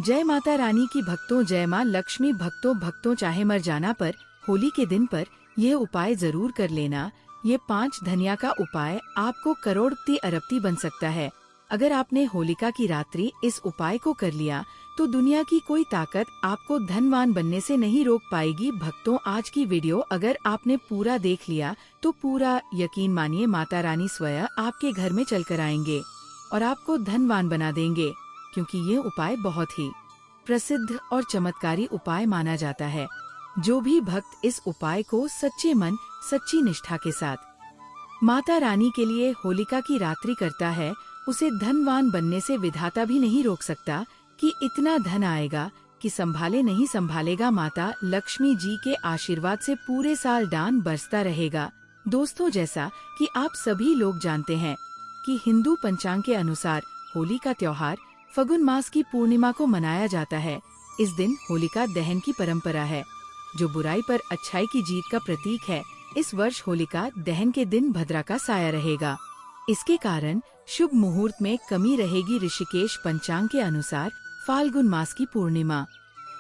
जय माता रानी की भक्तों, जय माँ लक्ष्मी भक्तों चाहे मर जाना पर होली के दिन पर यह उपाय जरूर कर लेना। ये 5 धनिया का उपाय आपको करोड़पति अरबपति बन सकता है। अगर आपने होलिका की रात्रि इस उपाय को कर लिया तो दुनिया की कोई ताकत आपको धनवान बनने से नहीं रोक पाएगी। भक्तों, आज की वीडियो अगर आपने पूरा देख लिया तो पूरा यकीन मानिए माता रानी स्वयं आपके घर में चलकर आएंगे और आपको धनवान बना देंगे, क्योंकि ये उपाय बहुत ही प्रसिद्ध और चमत्कारी उपाय माना जाता है। जो भी भक्त इस उपाय को सच्चे मन सच्ची निष्ठा के साथ माता रानी के लिए होलिका की रात्रि करता है, उसे धनवान बनने से विधाता भी नहीं रोक सकता कि इतना धन आएगा कि संभाले नहीं संभालेगा। माता लक्ष्मी जी के आशीर्वाद से पूरे साल दान बरसता रहेगा। दोस्तों, जैसा कि आप सभी लोग जानते हैं कि हिंदू पंचांग के अनुसार होली का त्योहार फगुन मास की पूर्णिमा को मनाया जाता है। इस दिन होलिका दहन की परंपरा है, जो बुराई पर अच्छाई की जीत का प्रतीक है। इस वर्ष होलिका दहन के दिन भद्रा का साया रहेगा। इसके कारण शुभ मुहूर्त में कमी रहेगी। ऋषिकेश पंचांग के अनुसार फाल्गुन मास की पूर्णिमा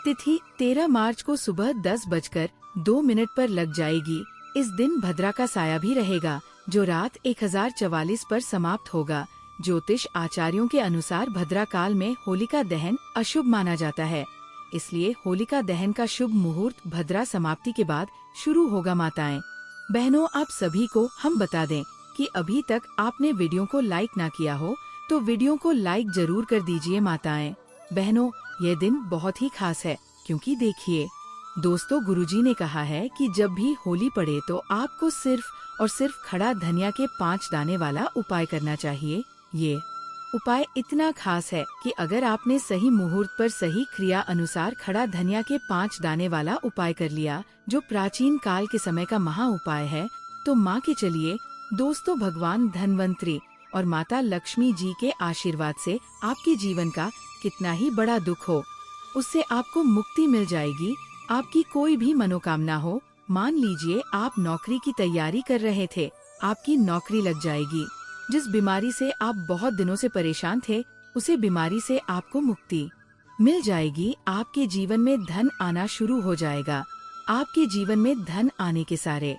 तिथि 13 मार्च को सुबह 10:02 पर लग जाएगी। इस दिन भद्रा का साया भी रहेगा, जो रात 1044 पर समाप्त होगा। ज्योतिष आचार्यों के अनुसार भद्रा काल में होलिका दहन अशुभ माना जाता है, इसलिए होलिका दहन का शुभ मुहूर्त भद्रा समाप्ति के बाद शुरू होगा। माताएं बहनों, आप सभी को हम बता दें कि अभी तक आपने वीडियो को लाइक ना किया हो तो वीडियो को लाइक जरूर कर दीजिए। माताएं बहनों, यह दिन बहुत ही खास है, क्योंकि देखिए दोस्तों, गुरुजी ने कहा है कि जब भी होली पड़े तो आपको सिर्फ और सिर्फ खड़ा धनिया के 5 दाने वाला उपाय करना चाहिए। ये उपाय इतना खास है कि अगर आपने सही मुहूर्त पर सही क्रिया अनुसार खड़ा धनिया के 5 दाने वाला उपाय कर लिया, जो प्राचीन काल के समय का महा उपाय है, तो माँ के चलिए दोस्तों, भगवान धनवंतरी और माता लक्ष्मी जी के आशीर्वाद से आपके जीवन का कितना ही बड़ा दुख हो, उससे आपको मुक्ति मिल जाएगी। आपकी कोई भी मनोकामना हो, मान लीजिए आप नौकरी की तैयारी कर रहे थे, आपकी नौकरी लग जाएगी। जिस बीमारी से आप बहुत दिनों से परेशान थे, उसे बीमारी से आपको मुक्ति मिल जाएगी। आपके जीवन में धन आना शुरू हो जाएगा। आपके जीवन में धन आने के सारे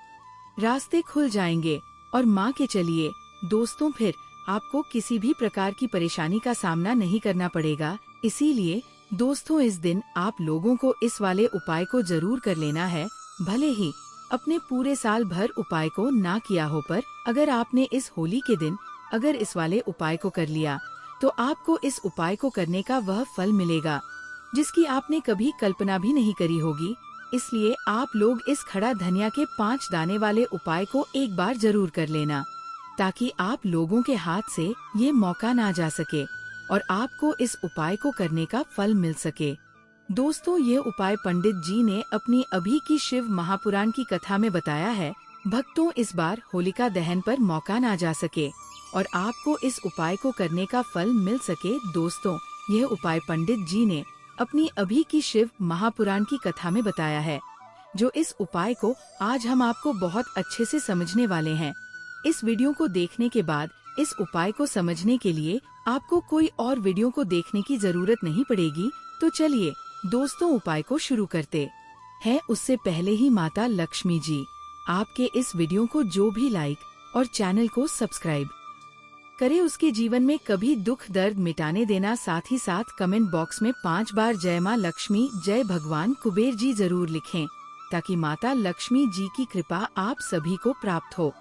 रास्ते खुल जाएंगे और माँ के चलिए दोस्तों, फिर आपको किसी भी प्रकार की परेशानी का सामना नहीं करना पड़ेगा। इसीलिए दोस्तों, इस दिन आप लोगों को इस वाले उपाय को जरूर कर लेना है। भले ही अपने पूरे साल भर उपाय को ना किया हो, पर अगर आपने इस होली के दिन अगर इस वाले उपाय को कर लिया तो आपको इस उपाय को करने का वह फल मिलेगा जिसकी आपने कभी कल्पना भी नहीं करी होगी। इसलिए आप लोग इस खड़ा धनिया के 5 दाने वाले उपाय को एक बार जरूर कर लेना, ताकि आप लोगों के हाथ से ये मौका ना जा सके और आपको इस उपाय को करने का फल मिल सके। दोस्तों, ये उपाय पंडित जी ने अपनी अभी की शिव महापुराण की कथा में बताया है। भक्तों, इस बार होलिका दहन पर मौका ना जा सके और आपको इस उपाय को करने का फल मिल सके। दोस्तों, यह उपाय पंडित जी ने अपनी अभी की शिव महापुराण की कथा में बताया है, जो इस उपाय को आज हम आपको बहुत अच्छे से समझने वाले हैं। इस वीडियो को देखने के बाद इस उपाय को समझने के लिए आपको कोई और वीडियो को देखने की जरूरत नहीं पड़ेगी। तो चलिए दोस्तों, उपाय को शुरू करते हैं। उससे पहले ही माता लक्ष्मी जी आपके इस वीडियो को जो भी लाइक और चैनल को सब्सक्राइब करे, उसके जीवन में कभी दुख दर्द मिटाने देना। साथ ही साथ कमेंट बॉक्स में 5 बार जय माँ लक्ष्मी, जय भगवान कुबेर जी जरूर लिखें, ताकि माता लक्ष्मी जी की कृपा आप सभी को प्राप्त हो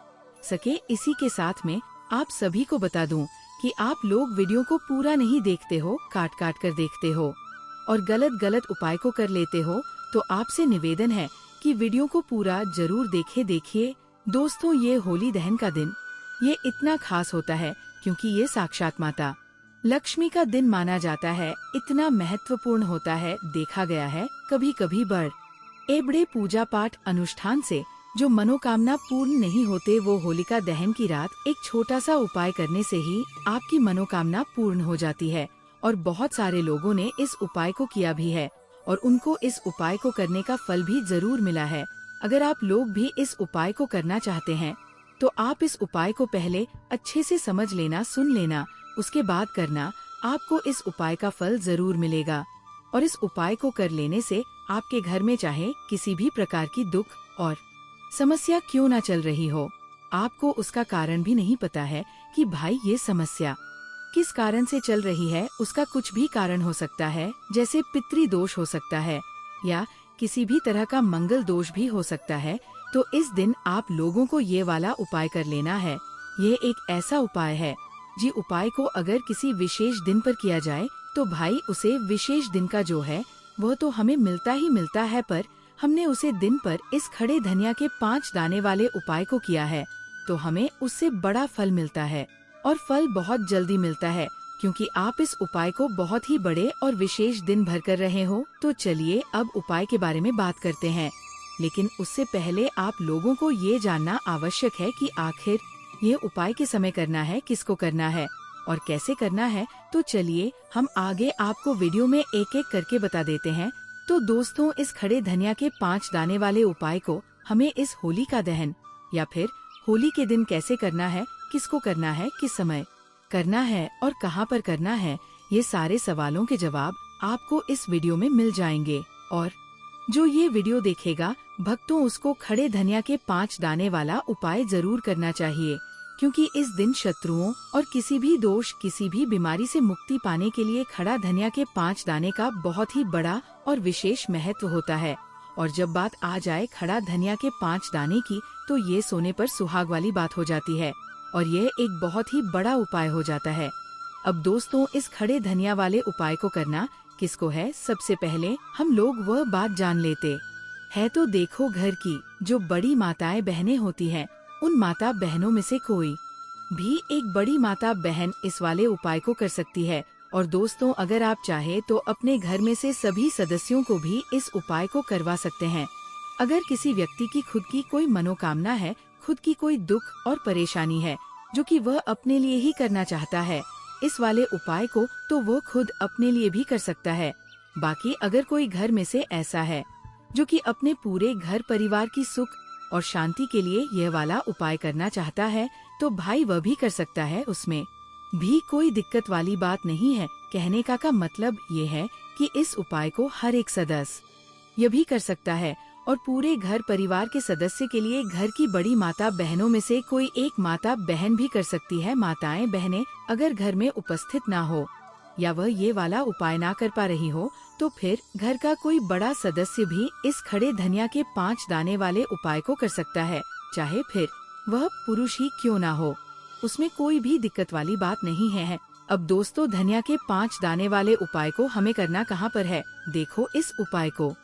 सके। इसी के साथ में आप सभी को बता दूं कि आप लोग वीडियो को पूरा नहीं देखते हो, काट काट कर देखते हो और गलत गलत उपाय को कर लेते हो, तो आपसे निवेदन है कि वीडियो को पूरा जरूर देखिए। दोस्तों, ये होली दहन का दिन ये इतना खास होता है क्योंकि ये साक्षात माता लक्ष्मी का दिन माना जाता है। इतना महत्वपूर्ण होता है, देखा गया है कभी कभी बड़े पूजा पाठ अनुष्ठान से जो मनोकामना पूर्ण नहीं होते, वो होलिका दहन की रात एक छोटा सा उपाय करने से ही आपकी मनोकामना पूर्ण हो जाती है। और बहुत सारे लोगों ने इस उपाय को किया भी है और उनको इस उपाय को करने का फल भी जरूर मिला है। अगर आप लोग भी इस उपाय को करना चाहते हैं तो आप इस उपाय को पहले अच्छे से समझ लेना, सुन लेना, उसके बाद करना। आपको इस उपाय का फल जरूर मिलेगा। और इस उपाय को कर लेने से आपके घर में चाहे किसी भी प्रकार की दुख और समस्या क्यों ना चल रही हो, आपको उसका कारण भी नहीं पता है कि भाई ये समस्या किस कारण से चल रही है। उसका कुछ भी कारण हो सकता है, जैसे पितृ दोष हो सकता है या किसी भी तरह का मंगल दोष भी हो सकता है। तो इस दिन आप लोगों को ये वाला उपाय कर लेना है। ये एक ऐसा उपाय है जी उपाय को अगर किसी विशेष दिन पर किया जाए तो भाई उसे विशेष दिन का जो है वह तो हमें मिलता ही मिलता है, पर हमने उसे दिन पर इस खड़े धनिया के 5 दाने वाले उपाय को किया है तो हमें उससे बड़ा फल मिलता है और फल बहुत जल्दी मिलता है, क्योंकि आप इस उपाय को बहुत ही बड़े और विशेष दिन भर कर रहे हो। तो चलिए अब उपाय के बारे में बात करते हैं, लेकिन उससे पहले आप लोगों को ये जानना आवश्यक है कि आखिर ये उपाय के समय करना है, किसको करना है और कैसे करना है। तो चलिए हम आगे आपको वीडियो में एक एक करके बता देते हैं। तो दोस्तों, इस खड़े धनिया के 5 दाने वाले उपाय को हमें इस होली का दहन या फिर होली के दिन कैसे करना है, किसको करना है, किस समय करना है और कहाँ पर करना है, ये सारे सवालों के जवाब आपको इस वीडियो में मिल जाएंगे। और जो ये वीडियो देखेगा भक्तों, उसको खड़े धनिया के 5 दाने वाला उपाय जरूर करना चाहिए, क्योंकि इस दिन शत्रुओं और किसी भी दोष, किसी भी बीमारी से मुक्ति पाने के लिए खड़ा धनिया के 5 दाने का बहुत ही बड़ा और विशेष महत्व होता है। और जब बात आ जाए खड़ा धनिया के 5 दाने की, तो ये सोने पर सुहाग वाली बात हो जाती है और ये एक बहुत ही बड़ा उपाय हो जाता है। अब दोस्तों, इस खड़े धनिया वाले उपाय को करना किसको है, सबसे पहले हम लोग वह बात जान लेते है। तो देखो, घर की जो बड़ी माताएं बहनें होती हैं, उन माता बहनों में से कोई भी एक बड़ी माता बहन इस वाले उपाय को कर सकती है। और दोस्तों, अगर आप चाहे तो अपने घर में से सभी सदस्यों को भी इस उपाय को करवा सकते हैं। अगर किसी व्यक्ति की खुद की कोई मनोकामना है, खुद की कोई दुख और परेशानी है जो कि वह अपने लिए ही करना चाहता है इस वाले उपाय को, तो वो खुद अपने लिए भी कर सकता है। बाकी अगर कोई घर में से ऐसा है जो कि अपने पूरे घर परिवार की सुख और शांति के लिए यह वाला उपाय करना चाहता है, तो भाई वह भी कर सकता है। उसमें भी कोई दिक्कत वाली बात नहीं है। कहने का मतलब ये है कि इस उपाय को हर एक सदस्य यह भी कर सकता है और पूरे घर परिवार के सदस्य के लिए घर की बड़ी माता बहनों में से कोई एक माता बहन भी कर सकती है। माताएं बहनें अगर घर में उपस्थित ना हो या वह ये वाला उपाय ना कर पा रही हो, तो फिर घर का कोई बड़ा सदस्य भी इस खड़े धनिया के 5 दाने वाले उपाय को कर सकता है, चाहे फिर वह पुरुष ही क्यों ना हो। उसमें कोई भी दिक्कत वाली बात नहीं है। अब दोस्तों, धनिया के 5 दाने वाले उपाय को हमें करना कहाँ पर है। देखो, इस उपाय को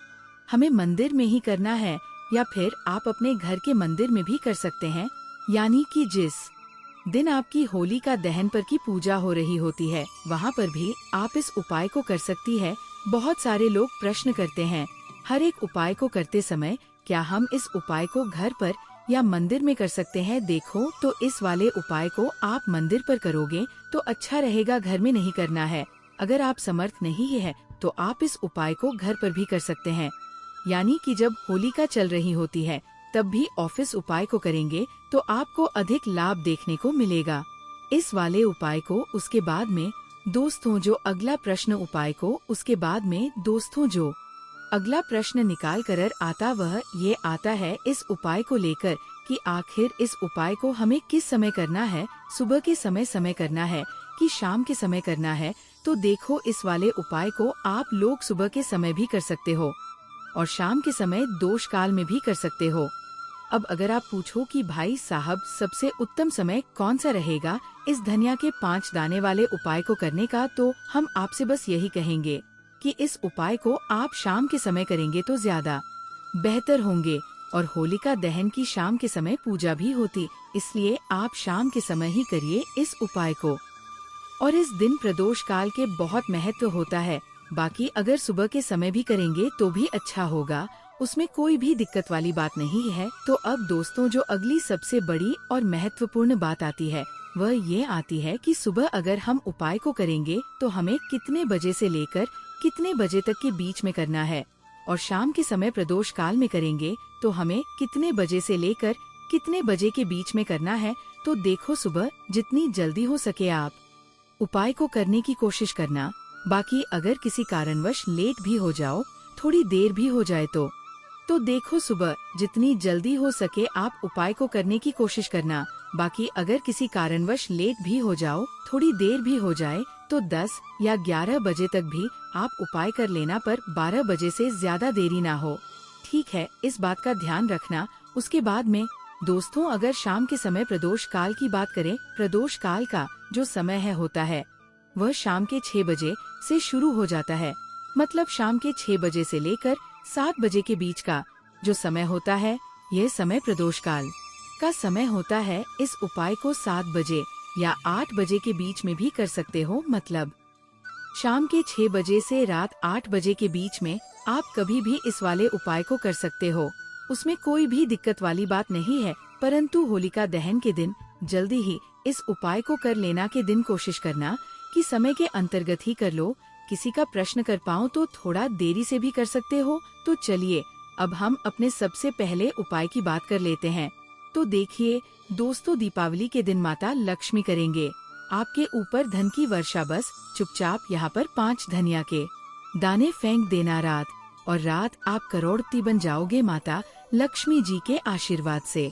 हमें मंदिर में ही करना है या फिर आप अपने घर के मंदिर में भी कर सकते हैं। यानी कि जिस दिन आपकी होली का दहन पर की पूजा हो रही होती है, वहाँ पर भी आप इस उपाय को कर सकती है। बहुत सारे लोग प्रश्न करते हैं हर एक उपाय को करते समय, क्या हम इस उपाय को घर पर या मंदिर में कर सकते हैं। देखो, तो इस वाले उपाय को आप मंदिर पर करोगे तो अच्छा रहेगा, घर में नहीं करना है। अगर आप समर्थ नहीं है तो आप इस उपाय को घर पर भी कर सकते हैं। यानी कि जब होलिका चल रही होती है तब भी ऑफिस उपाय को करेंगे तो आपको अधिक लाभ देखने को मिलेगा इस वाले उपाय को। उसके बाद में दोस्तों, जो अगला प्रश्न उपाय को उसके बाद में दोस्तों जो अगला प्रश्न निकाल कर आता वह ये आता है इस उपाय को लेकर कि आखिर इस उपाय को हमें किस समय करना है, सुबह के समय करना है कि शाम के समय करना है। तो देखो, इस वाले उपाय को आप लोग सुबह के समय भी कर सकते हो और शाम के समय दोष काल में भी कर सकते हो। अब अगर आप पूछो कि भाई साहब सबसे उत्तम समय कौन सा रहेगा इस धनिया के 5 दाने वाले उपाय को करने का, तो हम आपसे बस यही कहेंगे कि इस उपाय को आप शाम के समय करेंगे तो ज्यादा बेहतर होंगे। और होलिका दहन की शाम के समय पूजा भी होती, इसलिए आप शाम के समय ही करिए इस उपाय को। और इस दिन प्रदोष काल के बहुत महत्व होता है। बाकी अगर सुबह के समय भी करेंगे तो भी अच्छा होगा, उसमें कोई भी दिक्कत वाली बात नहीं है। तो अब दोस्तों, जो अगली सबसे बड़ी और महत्वपूर्ण बात आती है वह ये आती है कि सुबह अगर हम उपाय को करेंगे तो हमें कितने बजे से लेकर कितने बजे तक के बीच में करना है, और शाम के समय प्रदोष काल में करेंगे तो हमें कितने बजे से लेकर कितने बजे के बीच में करना है। तो देखो, सुबह जितनी जल्दी हो सके आप उपाय को करने की कोशिश करना। बाकी अगर किसी कारणवश लेट भी हो जाओ, थोड़ी देर भी हो जाए तो देखो सुबह जितनी जल्दी हो सके आप उपाय को करने की कोशिश करना। बाकी अगर किसी कारणवश लेट भी हो जाओ, थोड़ी देर भी हो जाए तो 10 या 11 बजे तक भी आप उपाय कर लेना, पर 12 बजे से ज्यादा देरी ना हो। ठीक है, इस बात का ध्यान रखना। उसके बाद में दोस्तों, अगर शाम के समय प्रदोष काल की बात करें, प्रदोष काल का जो समय होता है वह शाम के 6 बजे से शुरू हो जाता है। मतलब शाम के 6 बजे से लेकर 7 बजे के बीच का जो समय होता है, यह समय प्रदोष काल का समय होता है। इस उपाय को 7 बजे या 8 बजे के बीच में भी कर सकते हो। मतलब शाम के 6 बजे से रात 8 बजे के बीच में आप कभी भी इस वाले उपाय को कर सकते हो। उसमें कोई भी दिक्कत वाली बात नहीं है। परंतु होलिका दहन के दिन जल्दी ही इस उपाय को कर लेना। के दिन कोशिश करना कि समय के अंतर्गत ही कर लो। किसी का प्रश्न कर पाओ तो थोड़ा देरी से भी कर सकते हो। तो चलिए अब हम अपने सबसे पहले उपाय की बात कर लेते हैं। तो देखिए दोस्तों, दीपावली के दिन माता लक्ष्मी करेंगे आपके ऊपर धन की वर्षा। बस चुपचाप यहाँ पर 5 धनिया के दाने फेंक देना रात, और रात आप करोड़पति बन जाओगे माता लक्ष्मी जी के आशीर्वाद से।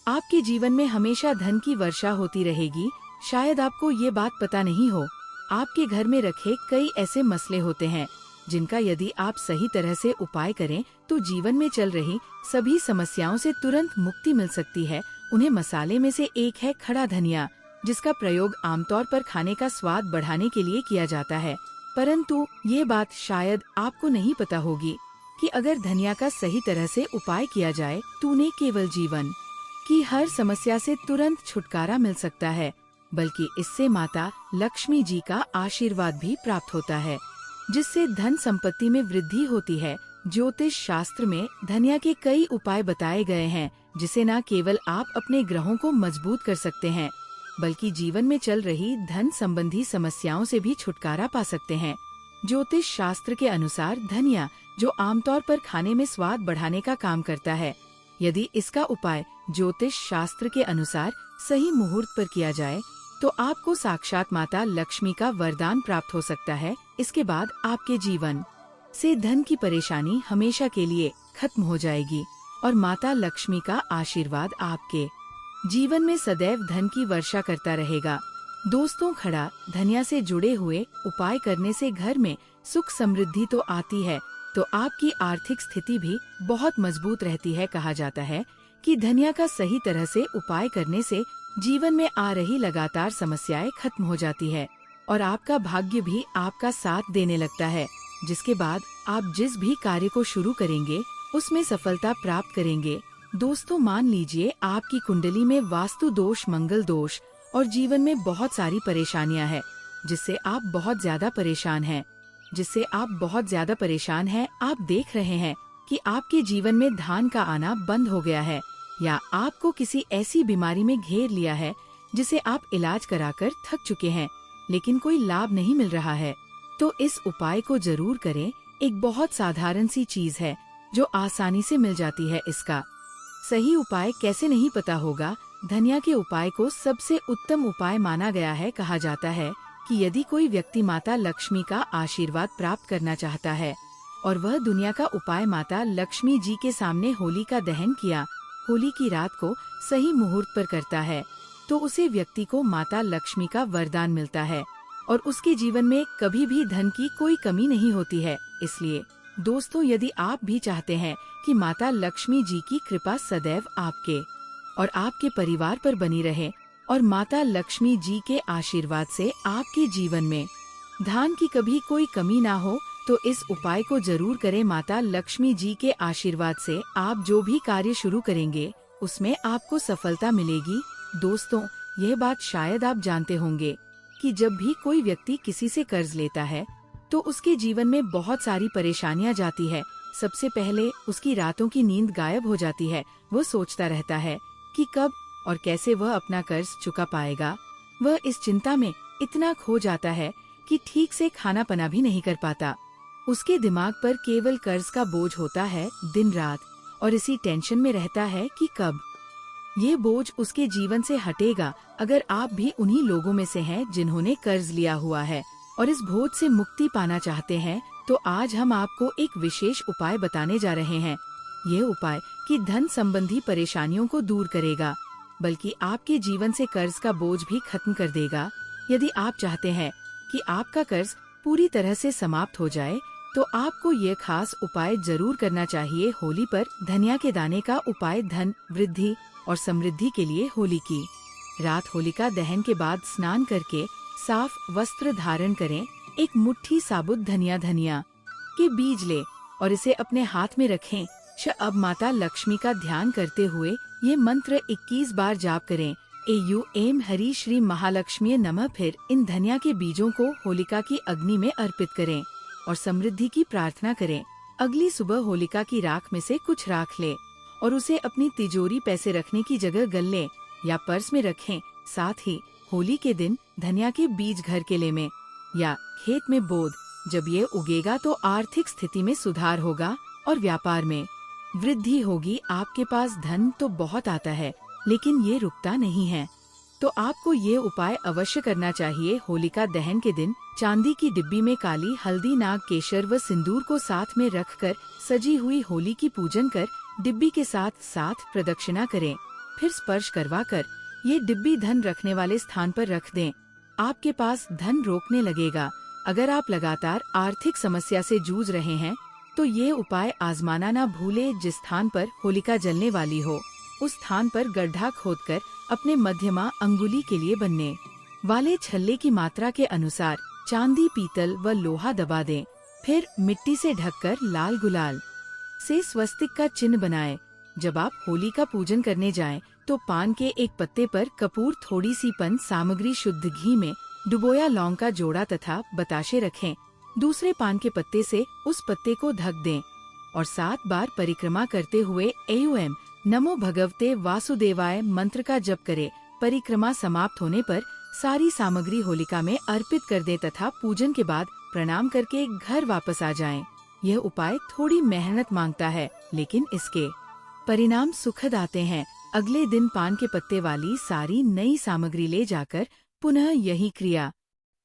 आपके जीवन में हमेशा धन की वर्षा होती रहेगी। शायद आपको ये बात पता नहीं हो, आपके घर में रखे कई ऐसे मसले होते हैं जिनका यदि आप सही तरह से उपाय करें तो जीवन में चल रही सभी समस्याओं से तुरंत मुक्ति मिल सकती है। उन्हें मसाले में से एक है खड़ा धनिया, जिसका प्रयोग आमतौर पर खाने का स्वाद बढ़ाने के लिए किया जाता है। परंतु ये बात शायद आपको नहीं पता होगी कि अगर धनिया का सही तरह से उपाय किया जाए तो उन्हें केवल जीवन की हर समस्या से तुरंत छुटकारा मिल सकता है, बल्कि इससे माता लक्ष्मी जी का आशीर्वाद भी प्राप्त होता है, जिससे धन संपत्ति में वृद्धि होती है। ज्योतिष शास्त्र में धनिया के कई उपाय बताए गए हैं, जिसे न केवल आप अपने ग्रहों को मजबूत कर सकते हैं, बल्कि जीवन में चल रही धन संबंधी समस्याओं से भी छुटकारा पा सकते हैं। ज्योतिष शास्त्र के अनुसार धनिया, जो आमतौर पर खाने में स्वाद बढ़ाने का काम करता है, यदि इसका उपाय ज्योतिष शास्त्र के अनुसार सही मुहूर्त पर किया जाए तो आपको साक्षात माता लक्ष्मी का वरदान प्राप्त हो सकता है। इसके बाद आपके जीवन से धन की परेशानी हमेशा के लिए खत्म हो जाएगी और माता लक्ष्मी का आशीर्वाद आपके जीवन में सदैव धन की वर्षा करता रहेगा। दोस्तों, खड़ा धनिया से जुड़े हुए उपाय करने से घर में सुख समृद्धि तो आती है, तो आपकी आर्थिक स्थिति भी बहुत मजबूत रहती है। कहा जाता है कि धनिया का सही तरह से उपाय करने से जीवन में आ रही लगातार समस्याएं खत्म हो जाती है और आपका भाग्य भी आपका साथ देने लगता है, जिसके बाद आप जिस भी कार्य को शुरू करेंगे उसमें सफलता प्राप्त करेंगे। दोस्तों, मान लीजिए आपकी कुंडली में वास्तु दोष, मंगल दोष और जीवन में बहुत सारी परेशानियां हैं, जिससे आप बहुत ज्यादा परेशान हैं। आप देख रहे हैं कि आपके जीवन में धन का आना बंद हो गया है, या आपको किसी ऐसी बीमारी में घेर लिया है जिसे आप इलाज कराकर थक चुके हैं, लेकिन कोई लाभ नहीं मिल रहा है, तो इस उपाय को जरूर करें। एक बहुत साधारण सी चीज है जो आसानी से मिल जाती है। इसका सही उपाय कैसे नहीं पता होगा? धनिया के उपाय को सबसे उत्तम उपाय माना गया है। कहा जाता है कि यदि कोई व्यक्ति माता लक्ष्मी का आशीर्वाद प्राप्त करना चाहता है और वह दुनिया का उपाय माता लक्ष्मी जी के सामने होली का दहन किया, होली की रात को सही मुहूर्त पर करता है, तो उसे व्यक्ति को माता लक्ष्मी का वरदान मिलता है और उसके जीवन में कभी भी धन की कोई कमी नहीं होती है। इसलिए दोस्तों, यदि आप भी चाहते हैं कि माता लक्ष्मी जी की कृपा सदैव आपके और आपके परिवार पर बनी रहे और माता लक्ष्मी जी के आशीर्वाद से आपके जीवन में धन की कभी कोई कमी ना हो, तो इस उपाय को जरूर करें। माता लक्ष्मी जी के आशीर्वाद से आप जो भी कार्य शुरू करेंगे उसमें आपको सफलता मिलेगी। दोस्तों, यह बात शायद आप जानते होंगे कि जब भी कोई व्यक्ति किसी से कर्ज लेता है तो उसके जीवन में बहुत सारी परेशानियां जाती है। सबसे पहले उसकी रातों की नींद गायब हो जाती है। वो सोचता रहता है कि कब और कैसे वह अपना कर्ज चुका पाएगा। वह इस चिंता में इतना खो जाता है कि ठीक से खाना पना भी नहीं कर पाता। उसके दिमाग पर केवल कर्ज का बोझ होता है दिन रात, और इसी टेंशन में रहता है कि कब ये बोझ उसके जीवन से हटेगा। अगर आप भी उन्हीं लोगों में से हैं जिन्होंने कर्ज लिया हुआ है और इस भोज से मुक्ति पाना चाहते हैं तो आज हम आपको एक विशेष उपाय बताने जा रहे हैं। ये उपाय कि धन संबंधी परेशानियों को दूर करेगा, बल्कि आपके जीवन से कर्ज का बोझ भी खत्म कर देगा। यदि आप चाहते हैं कि आपका कर्ज पूरी तरह से समाप्त हो जाए, तो आपको ये खास उपाय जरूर करना चाहिए। होली पर धनिया के दाने का उपाय धन वृद्धि और समृद्धि के लिए होली की रात होलिका दहन के बाद स्नान करके साफ वस्त्र धारण करें। एक मुट्ठी साबुत धनिया के बीज ले और इसे अपने हाथ में रखें। अब माता लक्ष्मी का ध्यान करते हुए ये मंत्र 21 बार जाप करें। एम हरि श्री महालक्ष्मी नमः। फिर इन धनिया के बीजों को होलिका की अग्नि में अर्पित करें और समृद्धि की प्रार्थना करें। अगली सुबह होलिका की राख में से कुछ राख ले और उसे अपनी तिजोरी पैसे रखने की जगह गल्ले या पर्स में रखें। साथ ही होली के दिन धनिया के बीज घर केले में या खेत में बोद। जब ये उगेगा तो आर्थिक स्थिति में सुधार होगा और व्यापार में वृद्धि होगी। आपके पास धन तो बहुत आता है, लेकिन ये रुकता नहीं है, तो आपको ये उपाय अवश्य करना चाहिए। होलिका दहन के दिन चांदी की डिब्बी में काली हल्दी, नाग केशर व सिंदूर को साथ में रखकर सजी हुई होली की पूजन कर डिब्बी के साथ 7 प्रदक्षिणा करें। फिर स्पर्श करवा कर ये डिब्बी धन रखने वाले स्थान पर रख दें। आपके पास धन रोकने लगेगा। अगर आप लगातार आर्थिक समस्या से जूझ रहे हैं तो ये उपाय आजमाना ना भूले। जिस स्थान पर होलिका जलने वाली हो उस स्थान पर गड्ढा खोदकर अपने मध्यमा अंगुली के लिए बनने वाले छल्ले की मात्रा के अनुसार चांदी, पीतल व लोहा दबा दें। फिर मिट्टी से ढककर लाल गुलाल से स्वस्तिक का चिन्ह बनाएं। जब आप होली का पूजन करने जाएं, तो पान के एक पत्ते पर कपूर, थोड़ी सी पन सामग्री, शुद्ध घी में डुबोया लौंग का जोड़ा तथा बताशे रखें। दूसरे पान के पत्ते से उस पत्ते को ढक दें और 7 बार परिक्रमा करते हुए एम नमो भगवते वासुदेवाय मंत्र का जप करें। परिक्रमा समाप्त होने पर सारी सामग्री होलिका में अर्पित कर दें तथा पूजन के बाद प्रणाम करके घर वापस आ जाएं। यह उपाय थोड़ी मेहनत मांगता है, लेकिन इसके परिणाम सुखद आते हैं। अगले दिन पान के पत्ते वाली सारी नई सामग्री ले जाकर पुनः यही क्रिया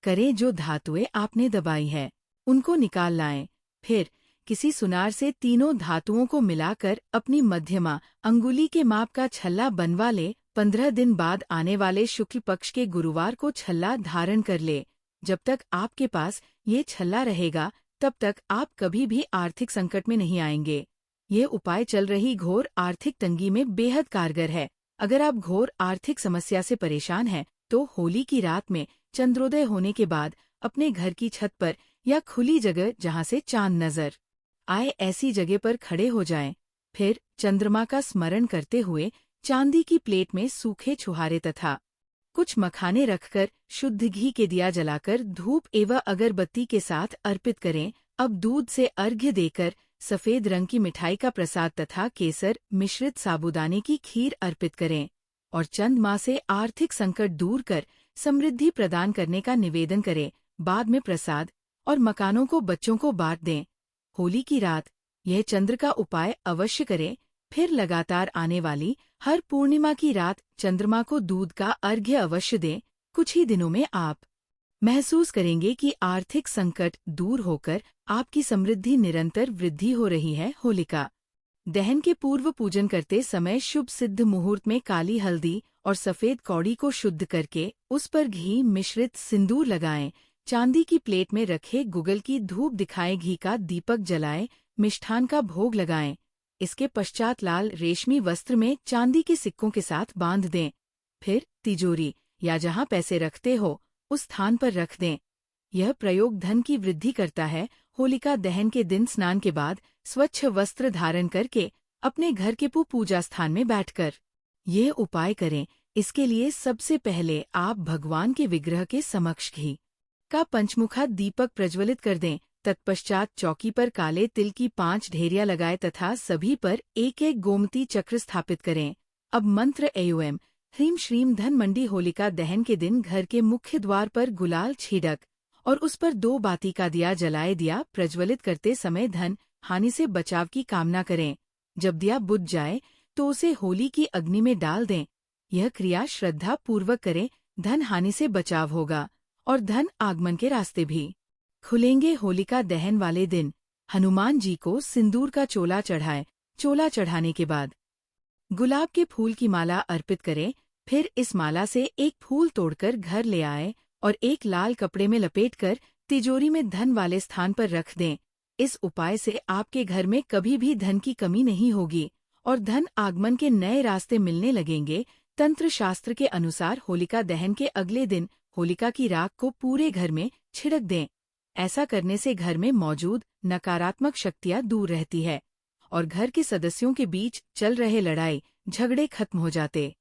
करें। जो धातुएं आपने दबाई है उनको निकाल लाएं। फिर किसी सुनार से तीनों धातुओं को मिलाकर अपनी मध्यमा अंगुली के माप का छल्ला बनवा ले। 15 दिन बाद आने वाले शुक्ल पक्ष के गुरुवार को छल्ला धारण कर ले। जब तक आपके पास ये छल्ला रहेगा तब तक आप कभी भी आर्थिक संकट में नहीं आएंगे। ये उपाय चल रही घोर आर्थिक तंगी में बेहद कारगर है। अगर आप घोर आर्थिक समस्या से परेशान हैं तो होली की रात में चंद्रोदय होने के बाद अपने घर की छत पर या खुली जगह जहां से चांद नजर आए ऐसी जगह पर खड़े हो जाएं। फिर चंद्रमा का स्मरण करते हुए चांदी की प्लेट में सूखे छुहारे तथा कुछ मखाने रखकर शुद्ध घी के दिया जलाकर धूप एवं अगरबत्ती के साथ अर्पित करें। अब दूध से अर्घ्य देकर सफेद रंग की मिठाई का प्रसाद तथा केसर मिश्रित साबूदाने की खीर अर्पित करें और चंद माह से आर्थिक संकट दूर कर समृद्धि प्रदान करने का निवेदन करें। बाद में प्रसाद और मकानों को बच्चों को बांट दें। होली की रात यह चंद्र का उपाय अवश्य करें। फिर लगातार आने वाली हर पूर्णिमा की रात चंद्रमा को दूध का अर्घ्य अवश्य दें। कुछ ही दिनों में आप महसूस करेंगे कि आर्थिक संकट दूर होकर आपकी समृद्धि निरंतर वृद्धि हो रही है। होलिका दहन के पूर्व पूजन करते समय शुभ सिद्ध मुहूर्त में काली हल्दी और सफेद कौड़ी को शुद्ध करके उस पर घी मिश्रित सिंदूर लगाएं। चांदी की प्लेट में रखे गुगल की धूप दिखाएं। घी का दीपक जलाएं। मिष्ठान का भोग लगाएं। इसके पश्चात लाल रेशमी वस्त्र में चांदी के सिक्कों के साथ बांध दें। फिर तिजोरी या जहां पैसे रखते हो उस स्थान पर रख दें। यह प्रयोग धन की वृद्धि करता है। होलिका दहन के दिन स्नान के बाद स्वच्छ वस्त्र धारण करके अपने घर के पूजा स्थान में बैठकर ये उपाय करें। इसके लिए सबसे पहले आप भगवान के विग्रह के समक्ष घी का पंचमुखा दीपक प्रज्वलित कर दें। तत्पश्चात चौकी पर काले तिल की 5 ढेरियां लगाएं तथा सभी पर एक एक गोमती चक्र स्थापित करें। अब मंत्र एम ह्रीम श्रीम धन मंडी। होलिका दहन के दिन घर के मुख्य द्वार पर गुलाल छिड़क और उस पर 2 बाती का दिया जलाए। दिया प्रज्वलित करते समय धन हानि से बचाव की कामना करें। जब दिया बुझ जाए तो उसे होली की अग्नि में डाल दें। यह क्रिया श्रद्धा पूर्वक करें, धन हानि से बचाव होगा और धन आगमन के रास्ते भी खुलेंगे। होलिका दहन वाले दिन हनुमान जी को सिंदूर का चोला चढ़ाएं। चोला चढ़ाने के बाद गुलाब के फूल की माला अर्पित करें। फिर इस माला से एक फूल तोड़कर घर ले आए और एक लाल कपड़े में लपेटकर तिजोरी में धन वाले स्थान पर रख दें। इस उपाय से आपके घर में कभी भी धन की कमी नहीं होगी और धन आगमन के नए रास्ते मिलने लगेंगे। तंत्र शास्त्र के अनुसार होलिका दहन के अगले दिन होलिका की राख को पूरे घर में छिड़क दें। ऐसा करने से घर में मौजूद नकारात्मक शक्तियां दूर रहती है और घर के सदस्यों के बीच चल रहे लड़ाई झगड़े खत्म हो जाते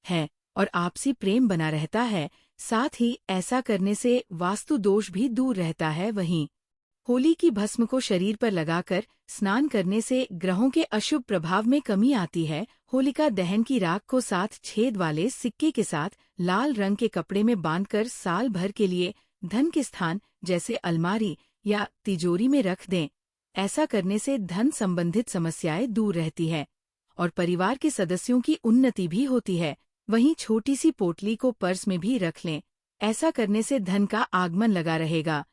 हैं और आपसी प्रेम बना रहता है। साथ ही ऐसा करने से वास्तु दोष भी दूर रहता है। वहीं होली की भस्म को शरीर पर लगाकर स्नान करने से ग्रहों के अशुभ प्रभाव में कमी आती है। होलिका दहन की राख को 7 छेद वाले सिक्के के साथ लाल रंग के कपड़े में बांधकर साल भर के लिए धन के स्थान जैसे अलमारी या तिजोरी में रख दें। ऐसा करने से धन संबंधित समस्याएं दूर रहती है और परिवार के सदस्यों की उन्नति भी होती है। वहीं छोटी सी पोटली को पर्स में भी रख लें। ऐसा करने से धन का आगमन लगा रहेगा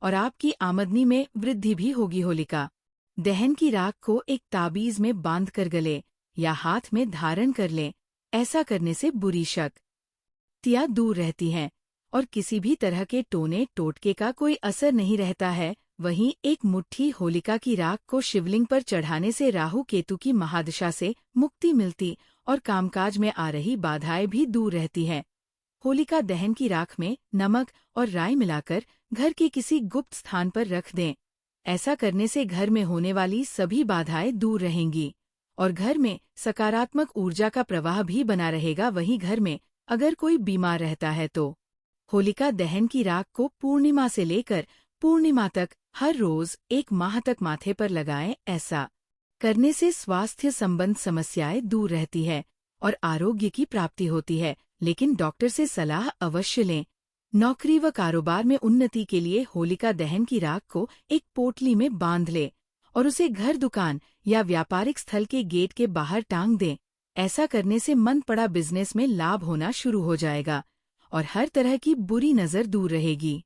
और आपकी आमदनी में वृद्धि भी होगी। होलिका दहन की राख को एक ताबीज में बांधकर गले या हाथ में धारण कर लें। ऐसा करने से बुरी शक्तियां दूर रहती हैं और किसी भी तरह के टोने टोटके का कोई असर नहीं रहता है। वहीं एक मुट्ठी होलिका की राख को शिवलिंग पर चढ़ाने से राहु केतु की महादशा से मुक्ति मिलती और कामकाज में आ रही बाधाएं भी दूर रहती हैं। होलिका दहन की राख में नमक और राई मिलाकर घर के किसी गुप्त स्थान पर रख दें। ऐसा करने से घर में होने वाली सभी बाधाएं दूर रहेंगी और घर में सकारात्मक ऊर्जा का प्रवाह भी बना रहेगा। वहीं घर में अगर कोई बीमार रहता है तो होलिका दहन की राख को पूर्णिमा से लेकर पूर्णिमा तक हर रोज 1 माह तक माथे पर लगाएं। ऐसा करने से स्वास्थ्य संबंध समस्याएं दूर रहती है और आरोग्य की प्राप्ति होती है। लेकिन डॉक्टर से सलाह अवश्य लें। नौकरी व कारोबार में उन्नति के लिए होलिका दहन की राख को एक पोटली में बांध ले और उसे घर, दुकान या व्यापारिक स्थल के गेट के बाहर टांग दें। ऐसा करने से मन पड़ा बिजनेस में लाभ होना शुरू हो जाएगा और हर तरह की बुरी नजर दूर रहेगी।